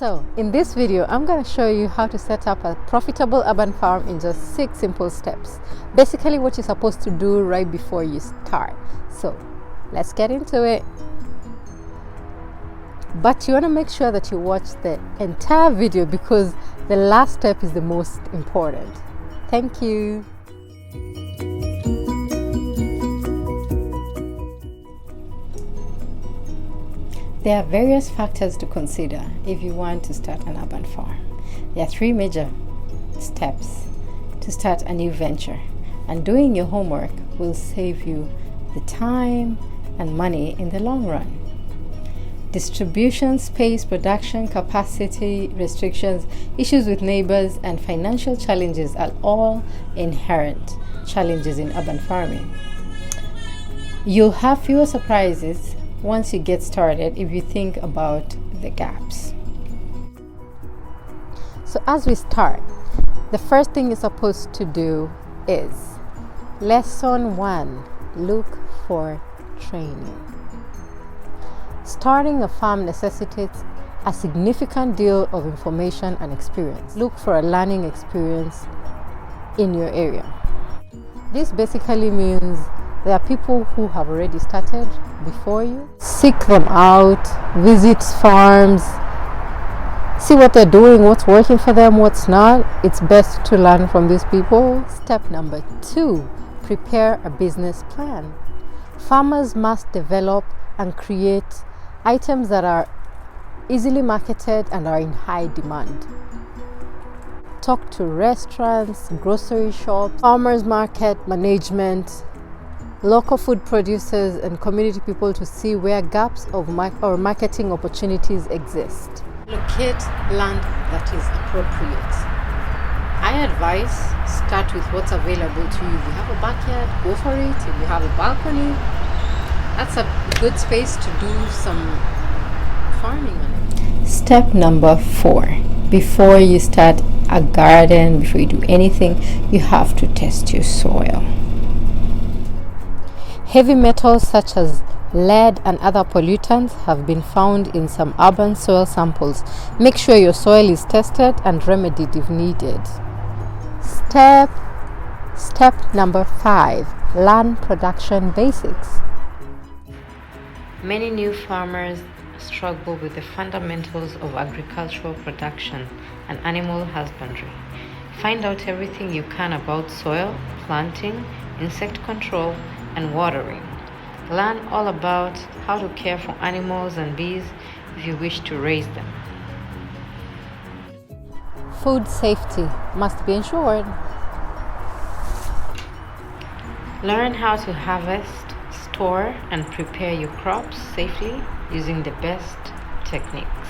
So in this video, I'm going to show you how to set up a profitable urban farm in just 6 simple steps. Basically what you're supposed to do right before you start. So let's get into it. But you want to make sure that you watch the entire video because the last step is the most important. Thank you. There are various factors to consider if you want to start an urban farm. There are 3 major steps to start a new venture, and doing your homework will save you the time and money in the long run. Distribution, space, production, capacity, restrictions, issues with neighbors, and financial challenges are all inherent challenges in urban farming. You'll have fewer surprises once you get started if you think about the gaps. So as we start, the first thing you're supposed to do is lesson 1, look for training. Starting a farm necessitates a significant deal of information and experience. Look for a learning experience in your area. This basically means there are people who have already started before you. Seek them out, visit farms, see what they're doing, what's working for them, what's not. It's best to learn from these people. Step number 2, prepare a business plan. Farmers must develop and create items that are easily marketed and are in high demand. Talk to restaurants, grocery shops, farmers market management, local food producers, and community people to see where gaps of marketing opportunities exist. Locate land that is appropriate. I advise start with what's available to you. If you have a backyard, go for it. If you have a balcony, that's a good space to do some farming on it. Step number 4. Before you start a garden, before you do anything, you have to test your soil. Heavy metals such as lead and other pollutants have been found in some urban soil samples. Make sure your soil is tested and remedied if needed. Step number 5, learn production basics. Many new farmers struggle with the fundamentals of agricultural production and animal husbandry. Find out everything you can about soil, planting, insect control, and watering. Learn all about how to care for animals and bees if you wish to raise them. Food safety must be ensured. Learn how to harvest, store, and prepare your crops safely using the best techniques.